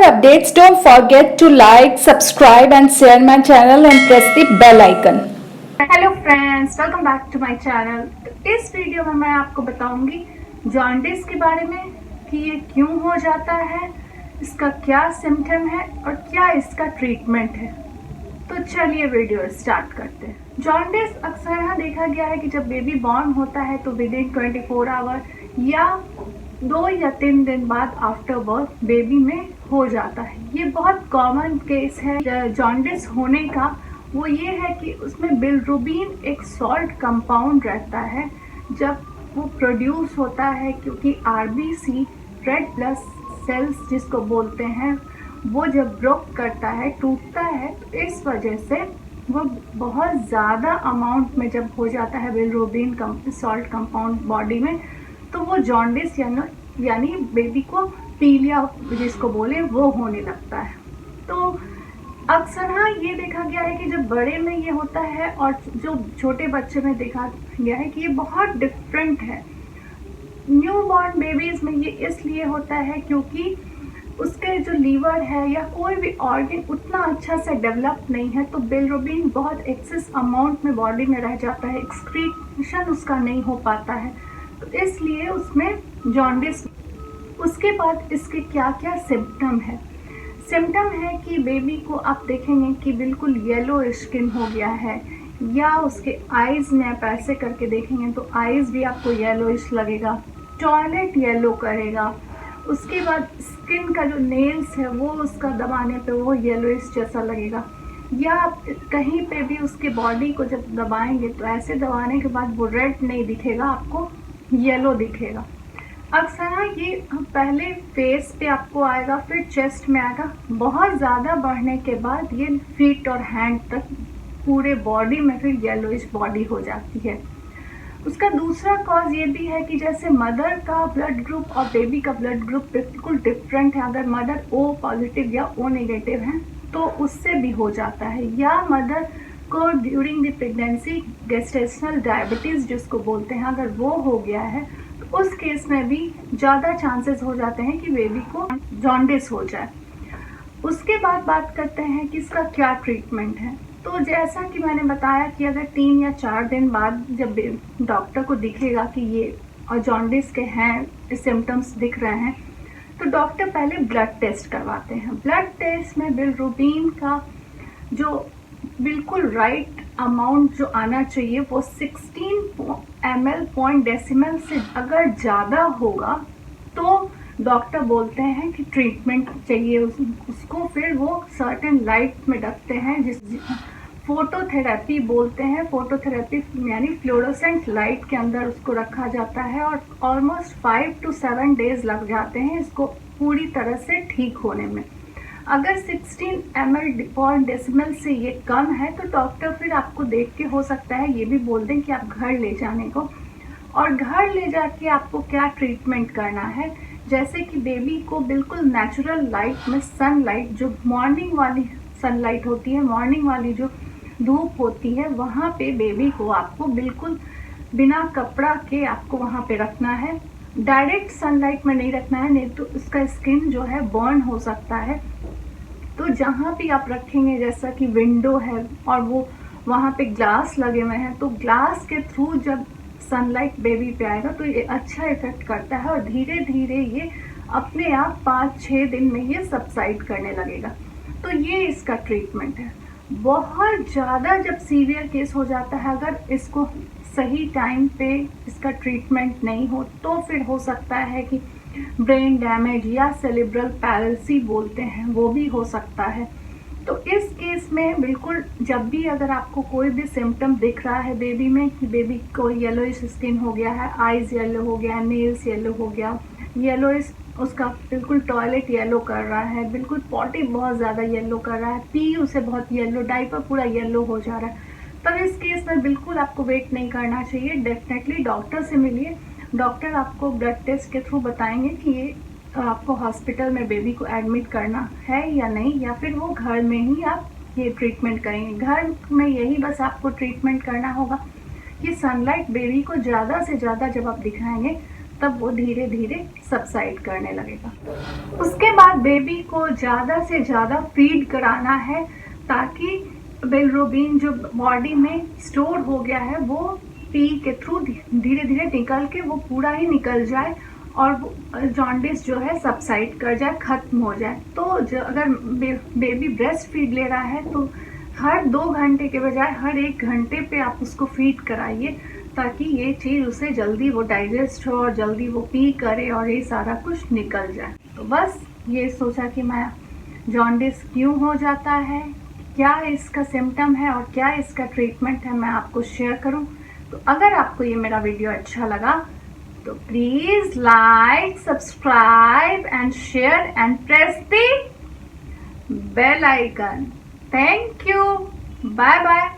updates, don't forget to like, subscribe and share my channel and press the bell icon. Hello friends, welcome back to my channel. तो इस video में मैं आपको बताऊंगी jaundice के बारे में कि ये क्यों हो जाता है, इसका क्या सिम्टम है और क्या इसका ट्रीटमेंट है। तो चलिए वीडियो स्टार्ट करते हैं। जॉन्डिस अक्सर यहाँ देखा गया है कि जब बेबी बॉर्न होता है तो विद इन 24 आवर या 2 या 3 दिन बाद आफ्टर बर्थ बेबी में हो जाता है। ये बहुत कॉमन केस है जॉन्डिस होने का। वो ये है कि उसमें बिलिरुबिन एक सॉल्ट कंपाउंड रहता है। जब वो प्रोड्यूस होता है, क्योंकि आरबीसी रेड ब्लड सेल्स जिसको बोलते हैं, वो जब ब्रोक करता है, टूटता है, तो इस वजह से वो बहुत ज़्यादा अमाउंट में जब हो जाता है बिलिरुबिन सॉल्ट कंपाउंड बॉडी में, तो वो जॉन्डिस यानी बेबी को पीलिया जिसको बोले वो होने लगता है। तो अक्सर हाँ ये देखा गया है कि जब बड़े में ये होता है और जो छोटे बच्चे में देखा गया है कि ये बहुत डिफरेंट है। न्यू बॉर्न बेबीज में ये इसलिए होता है क्योंकि उसके जो लीवर है या कोई भी ऑर्गन उतना अच्छा से डेवलप नहीं है, तो बिलिरुबिन बहुत एक्सेस अमाउंट में बॉडी में रह जाता है, एक्सक्रीशन उसका नहीं हो पाता है, तो इसलिए उसमें जॉन्डिस। उसके बाद इसके क्या क्या सिम्टम है। सिम्टम है कि बेबी को आप देखेंगे कि बिल्कुल येलो स्किन हो गया है, या उसके आईज में आप ऐसे करके देखेंगे तो आईज भी आपको येलोइश लगेगा, टॉयलेट येलो करेगा। उसके बाद स्किन का जो नेल्स है वो उसका दबाने पे वो येलोइश जैसा लगेगा, या आप कहीं पे भी उसके बॉडी को जब दबाएंगे तो ऐसे दबाने के बाद वो रेड नहीं दिखेगा, आपको येलो दिखेगा। अक्सर ये पहले फेस पे आपको आएगा, फिर चेस्ट में आएगा, बहुत ज़्यादा बढ़ने के बाद ये फीट और हैंड तक पूरे बॉडी में फिर येलोइश बॉडी हो जाती है। उसका दूसरा कॉज ये भी है कि जैसे मदर का ब्लड ग्रुप और बेबी का ब्लड ग्रुप बिल्कुल डिफरेंट है। अगर मदर ओ पॉजिटिव या ओ नेगेटिव है तो उससे भी हो जाता है, या मदर को during the pregnancy gestational diabetes जिसको बोलते हैं, अगर वो हो गया है तो उस केस में भी ज़्यादा चांसेस हो जाते हैं कि बेबी को जॉन्डिस हो जाए। उसके बाद बात करते हैं कि इसका क्या ट्रीटमेंट है। तो जैसा कि मैंने बताया कि अगर 3 या 4 दिन बाद जब डॉक्टर को दिखेगा कि ये और जॉन्डिस के हैं सिम्टम्स दिख रहे हैं, तो डॉक्टर पहले ब्लड टेस्ट करवाते हैं। ब्लड टेस्ट में बिलिरुबिन का जो बिल्कुल राइट अमाउंट जो आना चाहिए वो 16 ml पॉइंट डेसिमल से अगर ज़्यादा होगा तो डॉक्टर बोलते हैं कि ट्रीटमेंट चाहिए उसको। फिर वो सर्टेन लाइट में रखते हैं, जिस फोटोथेरेपी बोलते हैं। फोटोथेरेपी यानी फ्लोरोसेंट लाइट के अंदर उसको रखा जाता है, और ऑलमोस्ट 5 to 7 डेज लग जाते हैं इसको पूरी तरह से ठीक होने में। अगर 16 ml पॉइंट डेसिमल से ये कम है तो डॉक्टर फिर आपको देख के हो सकता है ये भी बोल दें कि आप घर ले जाने को, और घर ले जाके आपको क्या ट्रीटमेंट करना है। जैसे कि बेबी को बिल्कुल नेचुरल लाइट में, सनलाइट जो मॉर्निंग वाली सनलाइट होती है, मॉर्निंग वाली जो धूप होती है, वहाँ पे बेबी को आपको बिल्कुल बिना कपड़ा के आपको वहाँ पे रखना है। डायरेक्ट सनलाइट में नहीं रखना है, नहीं तो उसका स्किन जो है बर्न हो सकता है। तो जहाँ भी आप रखेंगे, जैसा कि विंडो है और वो वहाँ पे ग्लास लगे हुए हैं, तो ग्लास के थ्रू जब सनलाइट बेबी पे आएगा तो ये अच्छा इफेक्ट करता है, और धीरे धीरे ये अपने आप 5-6 दिन में ये सबसाइड करने लगेगा। तो ये इसका ट्रीटमेंट है। बहुत ज़्यादा जब सीवियर केस हो जाता है, अगर इसको सही टाइम पे इसका ट्रीटमेंट नहीं हो तो फिर हो सकता है कि ब्रेन डैमेज या सेरिब्रल पैलिसी बोलते हैं वो भी हो सकता है। तो इस केस में बिल्कुल जब भी अगर आपको कोई भी सिम्टम दिख रहा है बेबी में कि बेबी को येलोइश स्किन हो गया है, आईज येलो हो गया, नेल्स येलो हो गया, येलोइश उसका बिल्कुल टॉयलेट येलो कर रहा है, बिल्कुल पॉटी बहुत ज़्यादा येलो कर रहा है, पी उसे बहुत येलो, डायपर पूरा येलो हो जा रहा है, तब इस केस में बिल्कुल आपको वेट नहीं करना चाहिए। डेफिनेटली डॉक्टर से मिलिए। डॉक्टर आपको ब्लड टेस्ट के थ्रू बताएंगे कि ये आपको हॉस्पिटल में बेबी को एडमिट करना है या नहीं, या फिर वो घर में ही आप ये ट्रीटमेंट करेंगे। घर में यही बस आपको ट्रीटमेंट करना होगा कि सनलाइट बेबी को ज़्यादा से ज़्यादा जब आप दिखाएंगे तब वो धीरे धीरे सबसाइड करने लगेगा। उसके बाद बेबी को ज़्यादा से ज़्यादा फीड कराना है ताकि बिलिरुबिन जो बॉडी में स्टोर हो गया है वो पी के थ्रू धीरे धीरे निकल के वो पूरा ही निकल जाए और जॉन्डिस जो है सबसाइड कर जाए, ख़त्म हो जाए। तो अगर बेबी ब्रेस्ट फीड ले रहा है तो हर 2 घंटे के बजाय हर 1 घंटे पे आप उसको फीड कराइए ताकि ये चीज़ उसे जल्दी वो डाइजेस्ट हो और जल्दी वो पी करे और ये सारा कुछ निकल जाए। तो बस ये सोचा कि मैं जॉन्डिस क्यों हो जाता है, क्या इसका सिम्टम है और क्या इसका ट्रीटमेंट है, मैं आपको शेयर करूं। तो अगर आपको ये मेरा वीडियो अच्छा लगा तो please like, subscribe and share and press the bell icon. Thank you, bye bye.